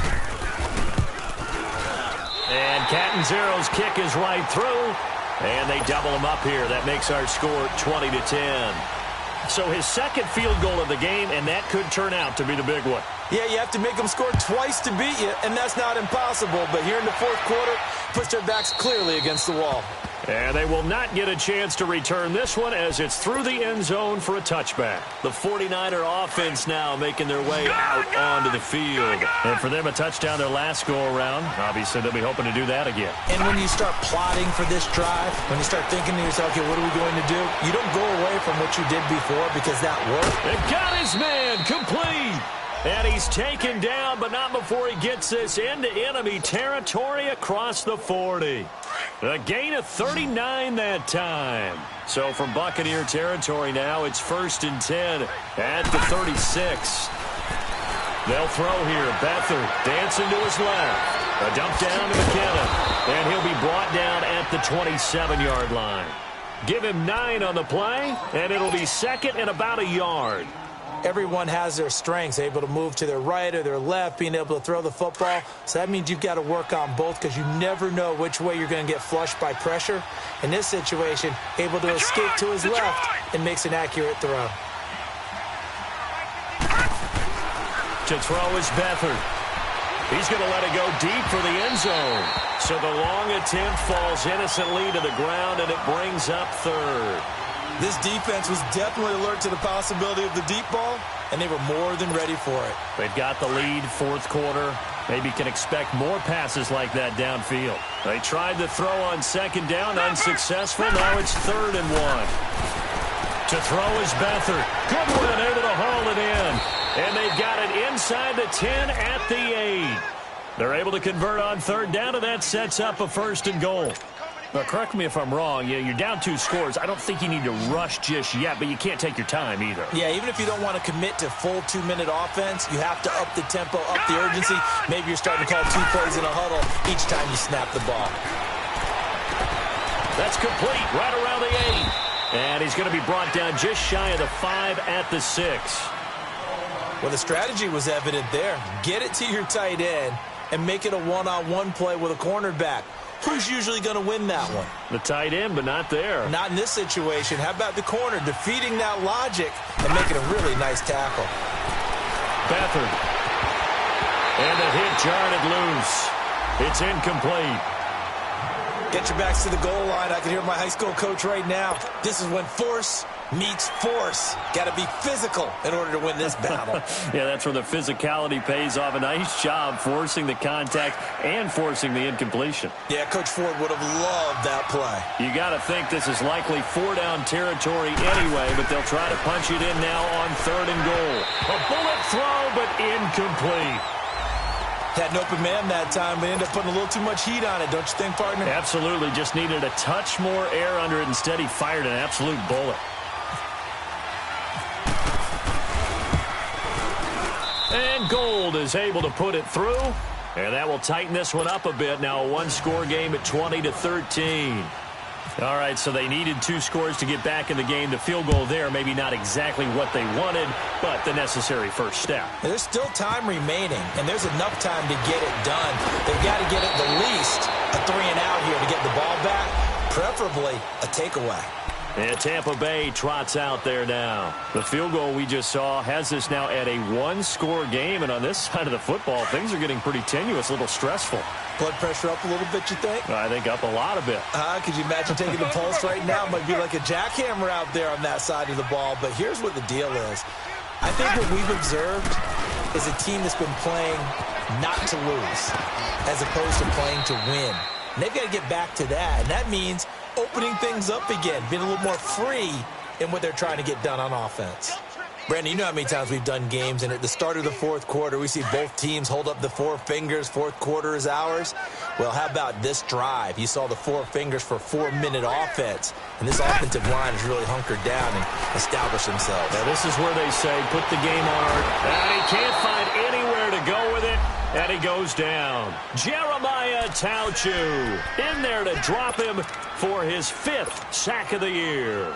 And Catanzero's kick is right through, and they double him up here. That makes our score 20-10. So his second field goal of the game, and that could turn out to be the big one. Yeah, you have to make them score twice to beat you, and that's not impossible. But here in the fourth quarter, puts their backs clearly against the wall. And they will not get a chance to return this one as it's through the end zone for a touchback. The 49er offense now making their way out onto the field. And for them, a touchdown their last go-around. Obviously, they'll be hoping to do that again. And when you start plotting for this drive, when you start thinking to yourself, okay, what are we going to do? You don't go away from what you did before because that worked. They've got his man complete. And he's taken down, but not before he gets this into enemy territory across the 40. A gain of 39 that time. So from Buccaneer territory now, it's 1st and 10 at the 36. They'll throw here. Beathard dancing to his left. A dump down to McKinnon. And he'll be brought down at the 27-yard line. Give him 9 on the play, and it'll be 2nd and about a yard. Everyone has their strengths, able to move to their right or their left, being able to throw the football. So that means you've got to work on both because you never know which way you're going to get flushed by pressure. In this situation, able to escape to his left and makes an accurate throw. To throw is Beathard. He's going to let it go deep for the end zone. So the long attempt falls innocently to the ground, and it brings up 3rd. This defense was definitely alert to the possibility of the deep ball, and they were more than ready for it. They've got the lead, 4th quarter. Maybe can expect more passes like that downfield. They tried to throw on 2nd down, unsuccessful. Now it's 3rd and 1. To throw is Beathard. Good one, able to haul it in. And they've got it inside the 10 at the 8. They're able to convert on 3rd down, and that sets up a 1st and goal. Now, correct me if I'm wrong. You're down 2 scores. I don't think you need to rush just yet, but you can't take your time either. Yeah, even if you don't want to commit to full 2-minute offense, you have to up the tempo, up the urgency. Maybe you're starting to call 2 plays in a huddle each time you snap the ball. That's complete right around the 8. And he's going to be brought down just shy of the 5 at the 6. Well, the strategy was evident there. Get it to your tight end and make it a one-on-one play with a cornerback. Who's usually going to win that one? The tight end, but not there. Not in this situation. How about the corner defeating that logic and making a really nice tackle? Beathard. And the hit jarred it loose. It's incomplete. Get your backs to the goal line. I can hear my high school coach right now. This is when force meets force. Got to be physical in order to win this battle. Yeah, that's where the physicality pays off. A nice job forcing the contact and forcing the incompletion. Yeah, Coach Ford would have loved that play. You got to think this is likely 4-down territory anyway, but they'll try to punch it in now on 3rd and goal. A bullet throw, but incomplete. Had an open man that time, but ended up putting a little too much heat on it, don't you think, partner? Absolutely. Just needed a touch more air under it. Instead, he fired an absolute bullet. And Gold is able to put it through. And that will tighten this one up a bit. Now a 1-score game at 20-13. All right, so they needed 2 scores to get back in the game. The field goal there, maybe not exactly what they wanted, but the necessary first step. There's still time remaining, and there's enough time to get it done. They've got to get at the least a 3-and-out here to get the ball back, preferably a takeaway. And Tampa Bay trots out there now. The field goal we just saw has us now at a 1-score game, and on this side of the football, things are getting pretty tenuous, a little stressful. Blood pressure up a little bit, you think? I think up a lot of it. Could you imagine taking the pulse right now? Might be like a jackhammer out there on that side of the ball. But here's what the deal is. I think what we've observed is a team that's been playing not to lose as opposed to playing to win. And they've got to get back to that. And that means opening things up again, being a little more free in what they're trying to get done on offense. Brandon, you know how many times we've done games, and at the start of the fourth quarter, we see both teams hold up the 4 fingers, fourth quarter is ours. Well, how about this drive? You saw the 4 fingers for 4-minute offense, and this offensive line has really hunkered down and established themselves. Now, this is where they say, put the game on. And he can't find anywhere to go with it. And he goes down. Jeremiah Tauchu in there to drop him for his 5th sack of the year.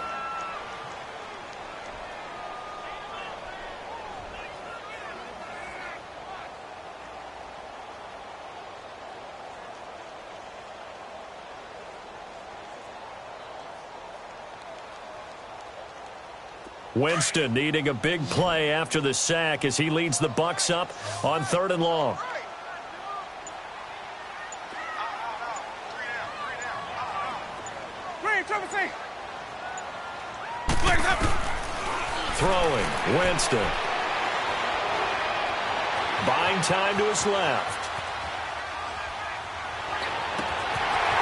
Winston needing a big play after the sack as he leads the Bucs up on 3rd and long. Throwing, Winston. Buying time to his left.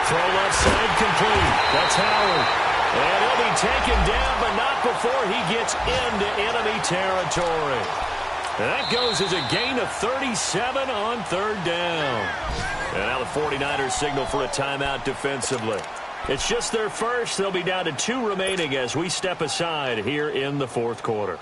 Throw left side complete. That's Howard. And he'll be taken down, but not before he gets into enemy territory. And that goes as a gain of 37 on 3rd down. And now the 49ers signal for a timeout defensively. It's just their first. They'll be down to 2 remaining as we step aside here in the 4th quarter.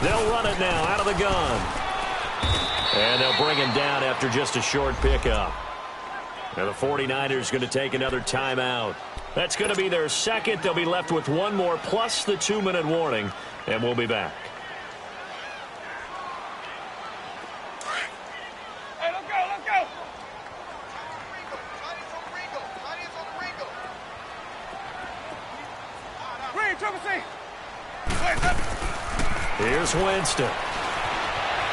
They'll run it now out of the gun. And they'll bring him down after just a short pickup. Now the 49ers going to take another timeout. That's going to be their second. They'll be left with 1 more plus the 2-minute warning. And we'll be back. Hey, let's go, let's go. Here's Winston.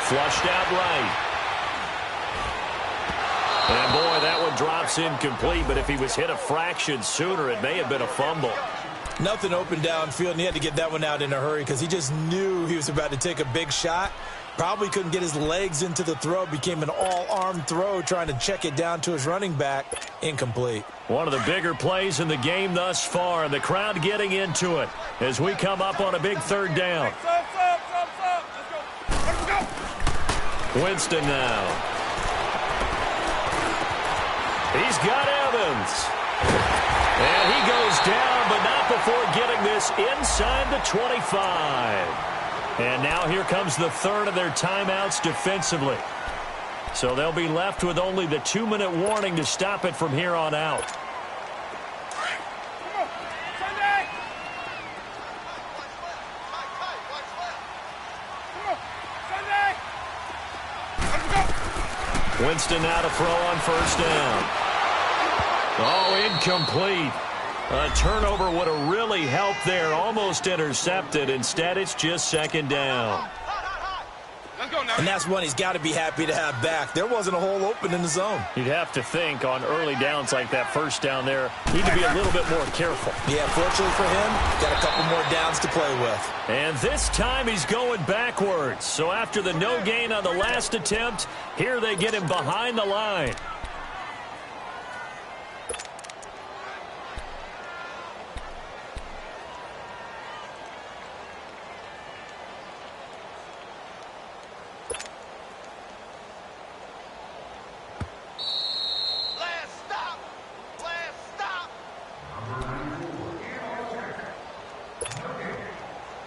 Flushed out right. And, boy, that one drops incomplete, but if he was hit a fraction sooner, it may have been a fumble. Nothing open downfield, and he had to get that one out in a hurry because he just knew he was about to take a big shot. Probably couldn't get his legs into the throw. Became an all-arm throw trying to check it down to his running back. Incomplete. One of the bigger plays in the game thus far, and the crowd getting into it as we come up on a big 3rd down. Let's go. Winston now. He's got Evans. And he goes down, but not before getting this inside the 25. And now here comes the 3rd of their timeouts defensively. So they'll be left with only the 2-minute warning to stop it from here on out. Winston now to throw on 1st down. Oh, incomplete. A turnover would have really helped there. Almost intercepted. Instead, it's just 2nd down. And that's one he's got to be happy to have back. There wasn't a hole open in the zone. You'd have to think on early downs like that 1st down there, need to be a little bit more careful. Yeah, fortunately for him, got a couple more downs to play with. And this time he's going backwards. So after the no gain on the last attempt, here they get him behind the line.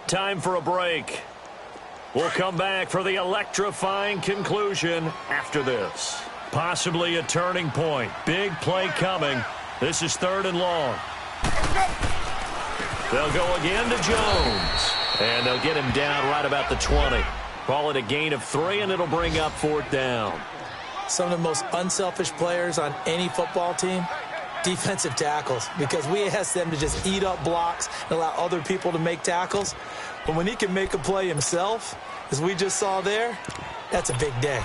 Time for a break. We'll come back for the electrifying conclusion after this. Possibly a turning point. Big play coming. This is 3rd and long. They'll go again to Jones. And they'll get him down right about the 20. Call it a gain of 3, and it'll bring up 4th down. Some of the most unselfish players on any football team, defensive tackles, because we ask them to just eat up blocks and allow other people to make tackles. But when he can make a play himself, as we just saw there, that's a big day.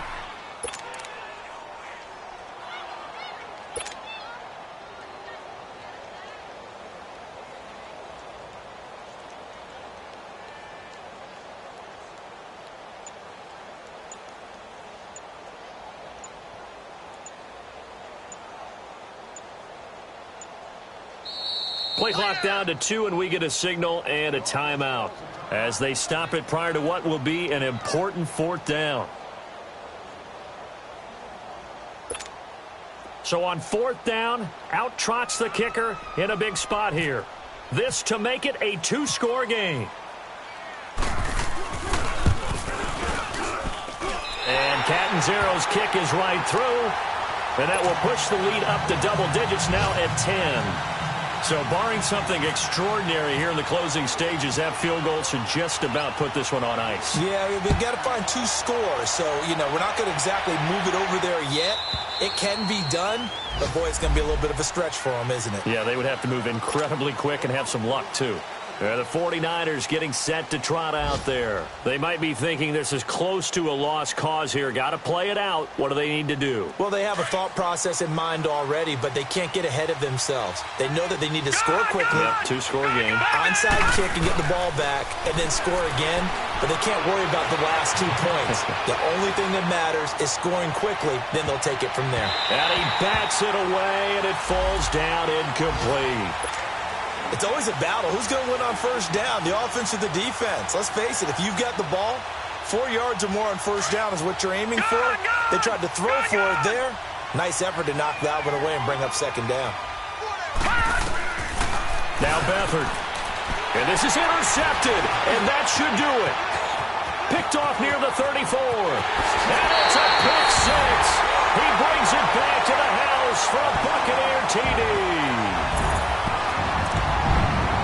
Play clock down to 2, and we get a signal and a timeout as they stop it prior to what will be an important 4th down. So on 4th down, out trots the kicker in a big spot here. This to make it a 2-score game. And Catanzaro's kick is right through. And that will push the lead up to double digits now at 10. So barring something extraordinary here in the closing stages, that field goal should just about put this one on ice. Yeah, we've got to find 2 scores. So, we're not going to exactly move it over there yet. It can be done, but, boy, it's going to be a little bit of a stretch for them, isn't it? Yeah, they would have to move incredibly quick and have some luck, too. The 49ers getting set to trot out there. They might be thinking this is close to a lost cause here. Got to play it out. What do they need to do? Well, they have a thought process in mind already, but they can't get ahead of themselves. They know that they need to score quickly. Yep, 2-score game. Onside kick and get the ball back and then score again, but they can't worry about the last 2 points. The only thing that matters is scoring quickly, then they'll take it from there. And he bats it away, and it falls down incomplete. It's always a battle. Who's going to win on 1st down, the offense or the defense? Let's face it, if you've got the ball, 4 yards or more on 1st down is what you're aiming for. They tried to throw for it there. Nice effort to knock that one away and bring up 2nd down. Now Beathard. And this is intercepted, and that should do it. Picked off near the 34. And it's a pick 6. He brings it back to the house for a Buccaneer TD.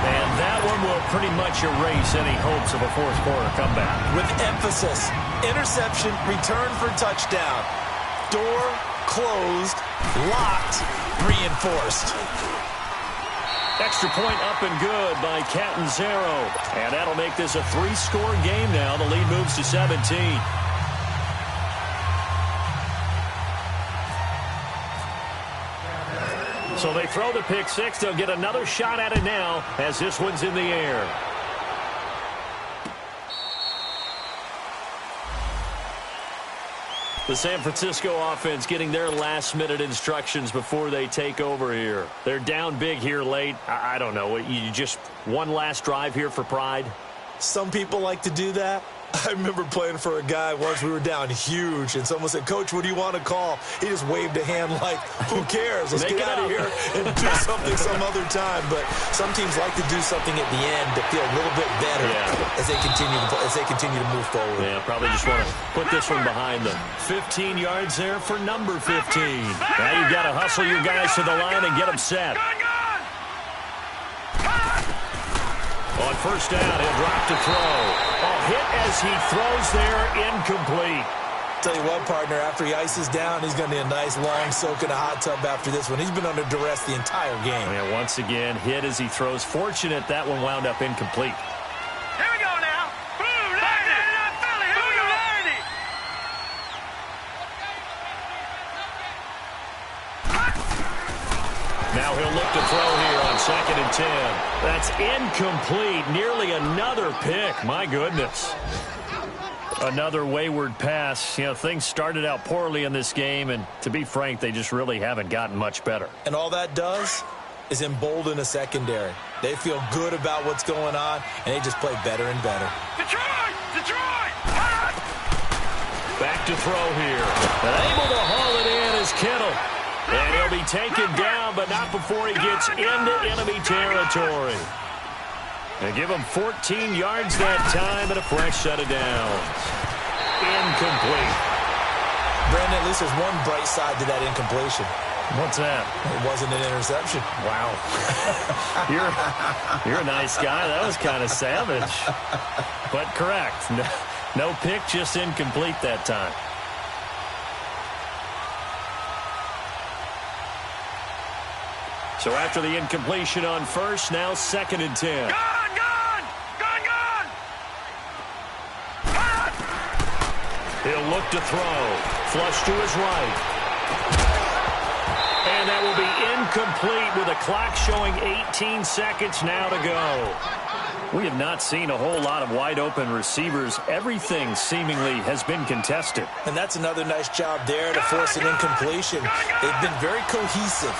And that one will pretty much erase any hopes of a 4th-quarter comeback. With emphasis, interception, return for touchdown. Door closed, locked, reinforced. Extra point up and good by Catanzaro. And that'll make this a 3-score game now. The lead moves to 17. So they throw the pick 6. They'll get another shot at it now as this one's in the air. The San Francisco offense getting their last-minute instructions before they take over here. They're down big here late. I don't know. You just one last drive here for pride? Some people like to do that. I remember playing for a guy once. We were down huge, and someone said, "Coach, what do you want to call?" He just waved a hand like, "Who cares? Let's get out of here and do something some other time." But some teams like to do something at the end to feel a little bit better as they continue to move forward. Yeah, probably just want to put this one behind them. 15 yards there for number 15. Now you've got to hustle your guys to the line and get them set. On 1st down, he'll drop to throw. A hit as he throws there, incomplete. Tell you what, partner, after he ices down, he's going to need a nice long soak in a hot tub after this one. He's been under duress the entire game. Yeah, once again, hit as he throws. Fortunate that one wound up incomplete. Here we go now. Boom, Philly, here we go. Now he'll look to throw here on 2nd and 10. That's incomplete. Nearly another pick. My goodness. Another wayward pass. Things started out poorly in this game, and to be frank, they just really haven't gotten much better. And all that does is embolden a secondary. They feel good about what's going on, and they just play better and better. Detroit! Back to throw here. And able to haul it in is Kittle. And he'll be taken down, but not before he gets into enemy territory. And give him 14 yards that time and a fresh set of downs. Incomplete. Brandon, at least there's one bright side to that incompletion. What's that? It wasn't an interception. Wow. You're a nice guy. That was kind of savage. But correct. No pick, just incomplete that time. So after the incompletion on 1st, now 2nd and 10. Gone! He'll look to throw. Flush to his right. And that will be incomplete with a clock showing 18 seconds now to go. We have not seen a whole lot of wide-open receivers. Everything seemingly has been contested. And that's another nice job there to force an incompletion. They've been very cohesive.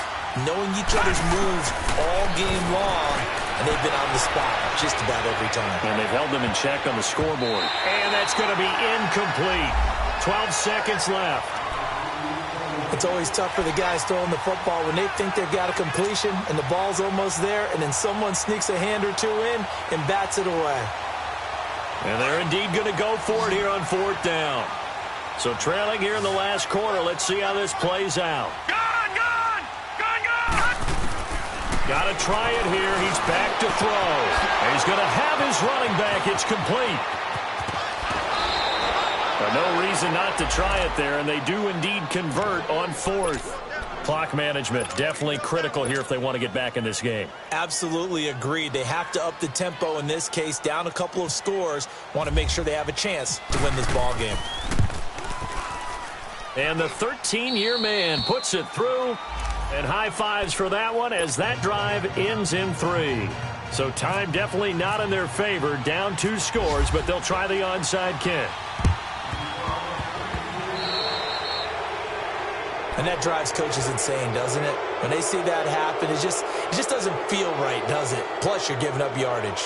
knowing each other's moves all game long, and they've been on the spot just about every time. And they've held them in check on the scoreboard. And that's going to be incomplete. 12 seconds left. It's always tough for the guys throwing the football when they think they've got a completion and the ball's almost there, and then someone sneaks a hand or two in and bats it away. And they're indeed going to go for it here on 4th down. So trailing here in the last quarter, let's see how this plays out. Got to try it here. He's back to throw. And he's going to have his running back. It's complete. But no reason not to try it there, and they do indeed convert on 4th. Clock management definitely critical here if they want to get back in this game. Absolutely agreed. They have to up the tempo in this case, down a couple of scores. Want to make sure they have a chance to win this ball game. And the 13-year man puts it through. And high fives for that one as that drive ends in 3. So time definitely not in their favor. Down 2 scores, but they'll try the onside kick. And that drives coaches insane, doesn't it? When they see that happen, it just doesn't feel right, does it? Plus, you're giving up yardage.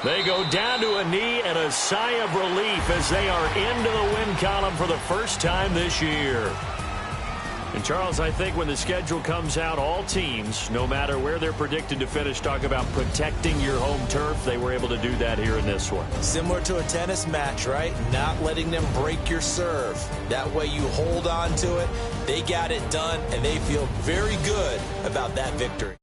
They go down to a knee and a sigh of relief as they are into the win column for the first time this year. And, Charles, I think when the schedule comes out, all teams, no matter where they're predicted to finish, talk about protecting your home turf. They were able to do that here in this one. Similar to a tennis match, right? Not letting them break your serve. That way you hold on to it. They got it done, and they feel very good about that victory.